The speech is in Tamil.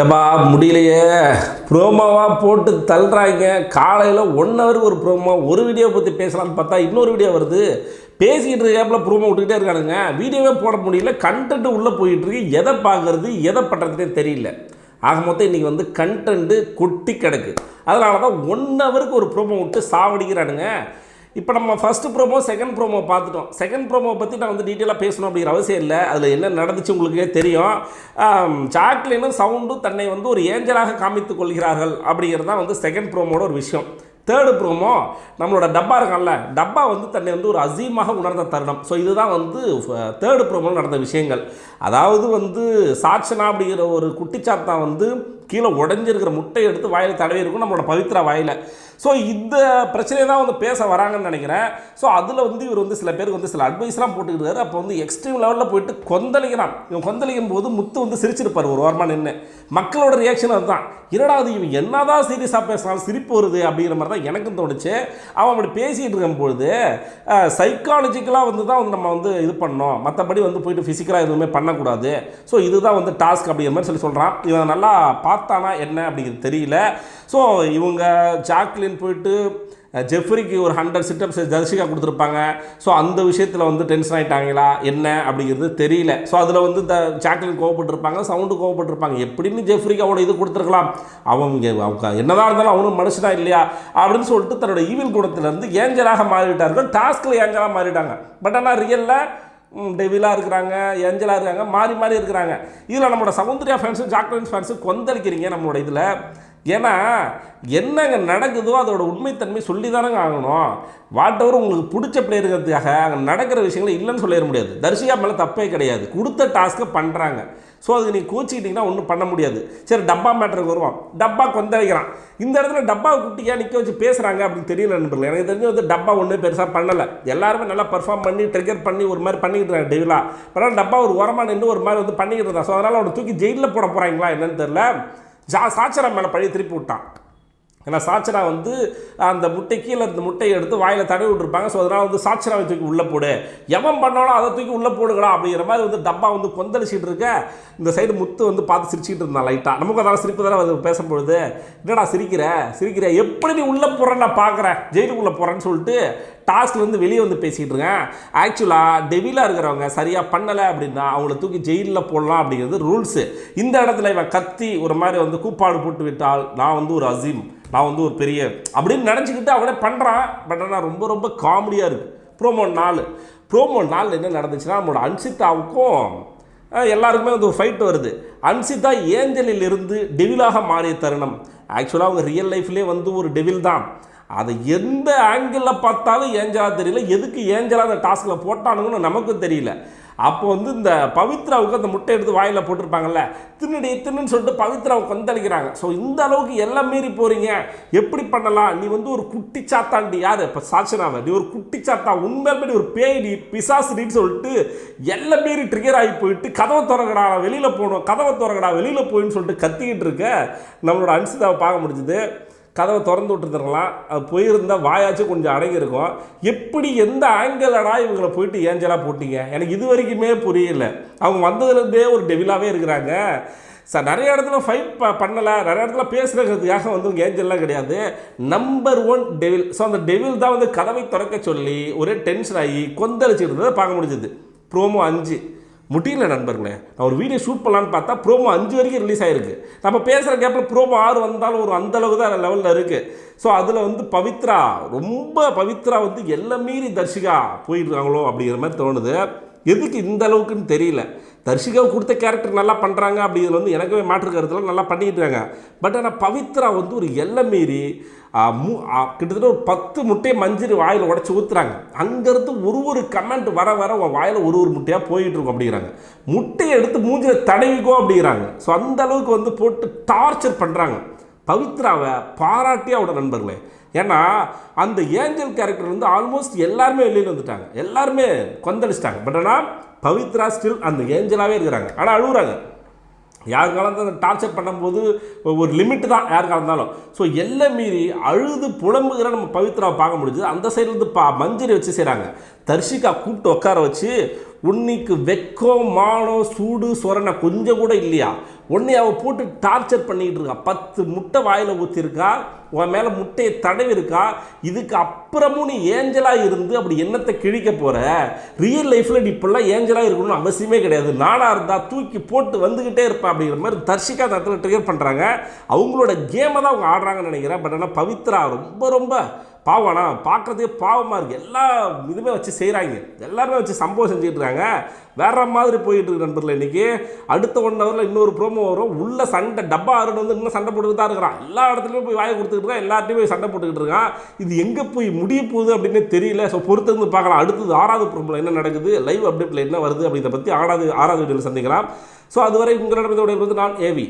ஏப்பா முடியலையே, ப்ரோமோவாக போட்டு தள்ளுறாங்க. காலையில் 1 ஹவருக்கு ஒரு ப்ரோமோ, ஒரு வீடியோ பற்றி பேசலாம்னு பார்த்தா இன்னொரு வீடியோ வருது. பேசிக்கிட்டு இருக்காப்புல ப்ரோமோ விட்டுக்கிட்டே இருக்கானுங்க. வீடியோவே போட முடியல, கண்டென்ட் உள்ளே போயிட்டுருக்கு. எதை பார்க்குறது எதை பண்ணுறதுனே தெரியல. ஆக மொத்தம் இன்றைக்கி வந்து கண்டென்ட்டு கொட்டி கிடக்கு. அதனால தான் 1 ஹவருக்கு ஒரு ப்ரோமோ விட்டு சாவடிக்கிறானுங்க. இப்போ நம்ம ஃபஸ்ட்டு ப்ரோமோ செகண்ட் ப்ரோமோ பார்த்துட்டோம். செகண்ட் ப்ரோமோ பற்றி நான் வந்து டீட்டெயிலாக பேசணும் அப்படிங்கிற அவசியம் இல்லை. அதில் என்ன நடந்துச்சு உங்களுக்கே தெரியும். ஜாக்லினும் சவுண்டும் தன்னை வந்து ஒரு ஏஞ்சலாக காமித்து கொள்கிறார்கள் அப்படிங்கிறது தான் வந்து செகண்ட் ப்ரோமோட ஒரு விஷயம். தேர்டு ப்ரோமோ நம்மளோட டப்பா இருக்கான்ல, டப்பா வந்து தன்னை வந்து ஒரு அசீமாக உணர்ந்த தருணம். ஸோ இதுதான் வந்து தேர்டு ப்ரோமோவில் நடந்த விஷயங்கள். அதாவது வந்து சாட்சனா அப்படிங்கிற ஒரு குட்டிச்சாத்தா வந்து கீழே உடஞ்சிருக்கிற முட்டையை எடுத்து வாயில் தடவி இருக்கும் நம்மளோட பவித்ரா வாயில். ஸோ இந்த பிரச்சனையை தான் வந்து பேச வராங்கன்னு நினைக்கிறேன். ஸோ அதில் வந்து இவர் வந்து சில பேருக்கு வந்து சில அட்வைஸ்லாம் போட்டுக்கிட்டாரு. அப்போ வந்து எக்ஸ்ட்ரீம் லெவலில் போயிட்டு கொந்தளிக்கிறான். இவன் கொந்தளிக்கும் போது முத்து வந்து சிரிச்சிருப்பார் ஒரு வாரமாக நின்று. மக்களோட ரியாக்ஷன் அதுதான். இரண்டாவது இவன் என்னதான் சீரியஸாக பேசினாலும் சிரிப்பு வருது அப்படிங்கிற மாதிரி தான் எனக்கும் தோணுச்சு. அவன் அப்படி பேசிகிட்டு இருக்கும்பொழுது சைக்காலஜிக்கலாக வந்து தான் வந்து நம்ம வந்து இது பண்ணோம், மற்றபடி வந்து போயிட்டு ஃபிசிக்கலாக எதுவுமே பண்ணக்கூடாது. ஸோ இதுதான் வந்து டாஸ்க் அப்படிங்கிற மாதிரி சொல்கிறான். இவன் நல்லா பார்த்தானா என்ன அப்படிங்கிறது தெரியல. ஸோ இவங்க ஜாக்லின் போயிட்டு ஜெஃப்ரிக்கு ஒரு 100 சிட்டப்ஸ் தர்ஷிகா கொடுத்துருப்பாங்க. ஸோ அந்த விஷயத்தில் வந்து டென்ஷன் ஆகிட்டாங்களா என்ன அப்படிங்கிறது தெரியல. ஸோ அதில் வந்து ஜாக்லின் கோவப்பட்டிருப்பாங்க, சவுண்டு கோவப்பட்டிருப்பாங்க. எப்படின்னு ஜெஃப்ரிக்கு அவனோட இது கொடுத்துருக்கலாம். அவங்க என்னதான் இருந்தாலும் அவனும் மனுஷனா இல்லையா அப்படின்னு சொல்லிட்டு தன்னோட ஈவில் குணத்திலேருந்து ஏஞ்சலாக மாறிவிட்டார்கள். டாஸ்கில் ஏஞ்சலாக மாறிட்டாங்க. பட் ஆனால் ரியலில் டெவிலாக இருக்கிறாங்க, ஏஞ்சலாக இருக்காங்க, மாறி மாறி இருக்கிறாங்க. இதில் நம்மளோட சௌந்தர்யா ஃபேன்ஸும் ஜாக்லின் ஃபேன்ஸும் கொந்தளிக்கிறீங்க நம்மளோட இதில். ஏன்னா என்னங்க நடக்குதோ அதோட உண்மைத்தன்மை சொல்லி தானங்க ஆகணும். வாட்டவர் உங்களுக்கு பிடிச்ச பிளேயருங்கிறதுக்காக அங்கே நடக்கிற விஷயங்களை இல்லைன்னு சொல்லிட முடியாது. தர்ஷிகா மேலே தப்பே கிடையாது, கொடுத்த டாஸ்க்கை பண்ணுறாங்க. ஸோ அதுக்கு நீங்கள் கோச்சிக்கிட்டிங்கன்னா ஒன்றும் பண்ண முடியாது. சரி, டப்பா மேட்டருக்கு வருவோம். டப்பா கொந்தளிக்கிறான். இந்த இடத்துல டப்பாவை குட்டியாக நிற்க வச்சு பேசுகிறாங்க அப்படின்னு தெரியல நண்பர்கள். எனக்கு தெரிஞ்சு வந்து டப்பா ஒன்றும் பெருசாக பண்ணலை. எல்லாருமே நல்லா பர்ஃபார்ம் பண்ணி ட்ரிகர் பண்ணி ஒரு மாதிரி பண்ணிக்கிட்டு இருக்காங்க டெவிலாக. ஆனால் டப்பா ஒரு உரமாக நின்று ஒரு மாதிரி வந்து பண்ணிக்கிட்டு இருந்தான். ஸோ அதனால் அவனை தூக்கி ஜெயிலில் போட போகிறாங்களா என்னன்னு தெரில. சாச்சரா மேலே பழைய திருப்பி விட்டான். ஏன்னா சாச்சரா வந்து அந்த முட்டை கீழே இருந்த முட்டையை எடுத்து வாயில் தடவி விட்டுருப்பாங்க. ஸோ அதனால் வந்து சாச்சராவை தூக்கி உள்ளே போடு, எவன் பண்ணாலும் அதை தூக்கி உள்ளே போடுங்களா அப்படிங்கிற மாதிரி வந்து டப்பா வந்து கொந்தளிச்சிட்டு இருக்க. இந்த சைடு முத்து வந்து பார்த்து சிரிச்சிட்டு இருந்தான் லைட்டாக. நமக்கு அதான் சிரிப்பு தானே வந்து பேசும்பொழுது, என்னடா சிரிக்கிற எப்படி நீ உள்ளே போகிறேன்னு நான் பார்க்குறேன், ஜெயிலுக்குள்ளே போகிறேன்னு சொல்லிட்டு டாஸ்க்லேருந்து வெளியே வந்து பேசிகிட்டு இருக்கேன். ஆக்சுவலாக டெவிலாக இருக்கிறவங்க சரியாக பண்ணலை அப்படின்னா அவங்கள தூக்கி ஜெயிலில் போடலாம் அப்படிங்கிறது ரூல்ஸு. இந்த இடத்துல இவன் கத்தி ஒரு மாதிரி வந்து கூப்பாடு போட்டு விட்டால் நான் வந்து ஒரு அசீம், நான் வந்து ஒரு பெரிய அப்படின்னு நினச்சிக்கிட்டு அவனே பண்ணுறான். பட் ஆனால் ரொம்ப ரொம்ப காமெடியாக இருக்குது. ப்ரோமோ 4 என்ன நடந்துச்சுன்னா, நம்மளோட அன்சிதாவுக்கும் எல்லாருக்குமே வந்து ஒரு ஃபைட் வருது. அன்சிதா ஏஞ்சலில் இருந்து டெவிலாக மாறிய தருணம். ஆக்சுவலாக அவங்க ரியல் லைஃப்லேயே வந்து ஒரு டெவில் தான். அதை எந்த ஆங்கிளில் பார்த்தாலும் ஏஞ்சலாக தெரியல. எதுக்கு ஏஞ்சலாக அந்த டாஸ்கில் போட்டானுங்கன்னு நமக்கும் தெரியல. அப்போ வந்து இந்த பவித்ராவுக்கு அந்த முட்டை எடுத்து வாயில் போட்டிருப்பாங்கல்ல, தின்னுன்னு சொல்லிட்டு பவித்ராவை கொந்தளிக்கிறாங்க. ஸோ இந்த அளவுக்கு எல்லாம் மீறி போகிறீங்க, எப்படி பண்ணலாம்? நீ வந்து ஒரு குட்டி சாத்தாண்டி, யார் இப்போ சாட்சனாவை, நீ ஒரு குட்டி சாத்தா, உண்மையிலுமே நீ ஒரு பேய்டி பிசாசுடின்னு சொல்லிட்டு எல்லாம் மீறி ட்ரிகர் ஆகி போயிட்டு கதவை திறக்கடா வெளியில் போகணும், கதவை திறக்கடா வெளியில் போயின்னு சொல்லிட்டு கத்திக்கிட்டு இருக்க நம்மளோட அன்சிதாவை பார்க்க முடிஞ்சுது. கதவை திறந்து விட்டுருந்துருக்கலாம், அது போயிருந்தால் வாயாச்சும் கொஞ்சம் அடங்கியிருக்கும். எப்படி எந்த ஆங்கிளடா இவங்களை போயிட்டு ஏஞ்சலாக போட்டிங்க எனக்கு இது வரைக்குமே புரியல. அவங்க வந்ததுலேருந்தே ஒரு டெவிலாகவே இருக்கிறாங்க. சார் நிறைய இடத்துல ஃபைட் பண்ணலை, நிறைய இடத்துல பேசுகிறதுக்காக வந்து உங்கள் ஏஞ்சல்லாம் கிடையாது. Number 1 devil. ஸோ அந்த டெவில் தான் வந்து கதவை திறக்க சொல்லி ஒரே டென்ஷன் ஆகி கொந்தளிச்சுட்டு இருந்ததை பார்க்க முடிஞ்சது. ப்ரோமோ 5 முடியல நண்பர்களே. நான் ஒரு வீடியோ ஷூட் பண்ணலான்னு பார்த்தா ப்ரோமோ 5 வரைக்கும் ரிலீஸ் ஆகிருக்கு. நம்ம பேசுகிற கேப்பில் ப்ரோமோ 6 வந்தாலும் ஒரு அந்தளவுக்கு தான் லெவலில் இருக்குது. ஸோ அதில் வந்து பவித்ரா வந்து எல்லாம் மீறி தர்ஷிகா போயிட்டுருக்காங்களோ அப்படிங்கிற மாதிரி தோணுது. எதுக்கு இந்த அளவுக்குன்னு தெரியல. தர்ஷிகாவை கொடுத்த கேரக்டர் நல்லா பண்ணுறாங்க அப்படிங்கிறது வந்து எனக்குமே மாற்று கருத்தில் நல்லா பண்ணிக்கிட்டு இருக்காங்க. பட் ஆனால் பவித்ரா வந்து ஒரு எல்லை மீறி கிட்டத்தட்ட ஒரு 10 முட்டையை மஞ்சள் வாயில் உடச்சி ஊற்றுறாங்க. அங்கேருந்து ஒரு கமெண்ட் வர உன் வாயில் ஒரு முட்டையாக போயிட்டுருக்கும் அப்படிங்கிறாங்க. முட்டையை எடுத்து மூஞ்சில் தடவிக்கோ அப்படிங்கிறாங்க. ஸோ அந்த அளவுக்கு வந்து போட்டு டார்ச்சர் பண்ணுறாங்க. பவித்ராவை பாராட்டியே அவட நண்பர்களே. ஏன்னா அந்த ஏஞ்சல் கேரக்டர் வந்து ஆல்மோஸ்ட் எல்லாருமே வெளியில் வந்துட்டாங்க, எல்லாருமே கொந்தளிச்சிட்டாங்க. பட் ஆனால் பவித்ரா ஸ்டில் அந்த ஏஞ்சலாகவே இருக்கிறாங்க. ஆனால் அழுகுறாங்க. யாருக்காலும் அந்த டார்ச்சர் பண்ணும்போது ஒரு லிமிட்டு தான் யாருக்காக இருந்தாலும். ஸோ எல்லாம் மீறி அழுது புலம்புகிற நம்ம பவித்ராவை பார்க்க முடியுது. அந்த சைட்லேருந்து மஞ்சரி வச்சு செய்கிறாங்க. தர்ஷிகா கூப்பிட்டு உட்கார வச்சு, உன்னைக்கு வெக்கம் மானம் சூடு சொரணை கொஞ்சம் கூட இல்லையா, உன்னை அவள் போட்டு டார்ச்சர் பண்ணிக்கிட்டு இருக்கா. 10 முட்டை வாயில் ஊற்றிருக்கா, உன் மேலே முட்டையை தடவி இருக்கா. இதுக்கு அப்புறமும் நீ ஏஞ்சலாக இருந்து அப்படி என்னத்தை கிழிக்க போகிற? ரியல் லைஃப்பில் நீ இப்படிலாம் ஏஞ்சலாக இருக்கணும்னு அவசியமே கிடையாது. நானாக இருந்தால் தூக்கி போட்டு வந்துக்கிட்டே இருப்பேன் அப்படிங்கிற மாதிரி தர்ஷிகா அந்த இடத்துல ட்ரிகர் பண்ணுறாங்க. அவங்களோட கேமை தான் அவங்க ஆடுறாங்கன்னு நினைக்கிறேன். பட் ஆனால் பவித்ரா ரொம்ப ரொம்ப பாவம்னா பார்க்குறதே பாவமாக இருக்குது. எல்லா இதுவுமே வச்சு செய்கிறாங்க, எல்லாருமே வச்சு சம்பவம் செஞ்சுட்டு இருக்காங்க. வேற மாதிரி போயிட்டு இருக்கு நண்பர்கள். இன்றைக்கி அடுத்த 1 ஹவரில் இன்னொரு ப்ரோமோ வரும். உள்ள சண்டை டப்பா ஆறுன்னு வந்து இன்னும் சண்டை போட்டுக்கிட்டு தான் இருக்கிறான். எல்லா இடத்துலையும் போய் வாயை கொடுத்துக்கிட்டு இருக்கான், எல்லார்ட்டையும் போய் சண்டை போட்டுக்கிட்டு இருக்கான். இது எங்கே போய் முடிய போகுது அப்படின்னு தெரியல. ஸோ பொறுத்திருந்து பார்க்கலாம். அடுத்தது 6வது ப்ரோமோவில் என்ன நடக்குது, லைவ் அப்டேட்டில் என்ன வருது அப்படிங்கிறத பற்றி 6வது வீடியோவில் சந்திக்கலாம். ஸோ அதுவரை உங்களிடம் நான் ஏவி.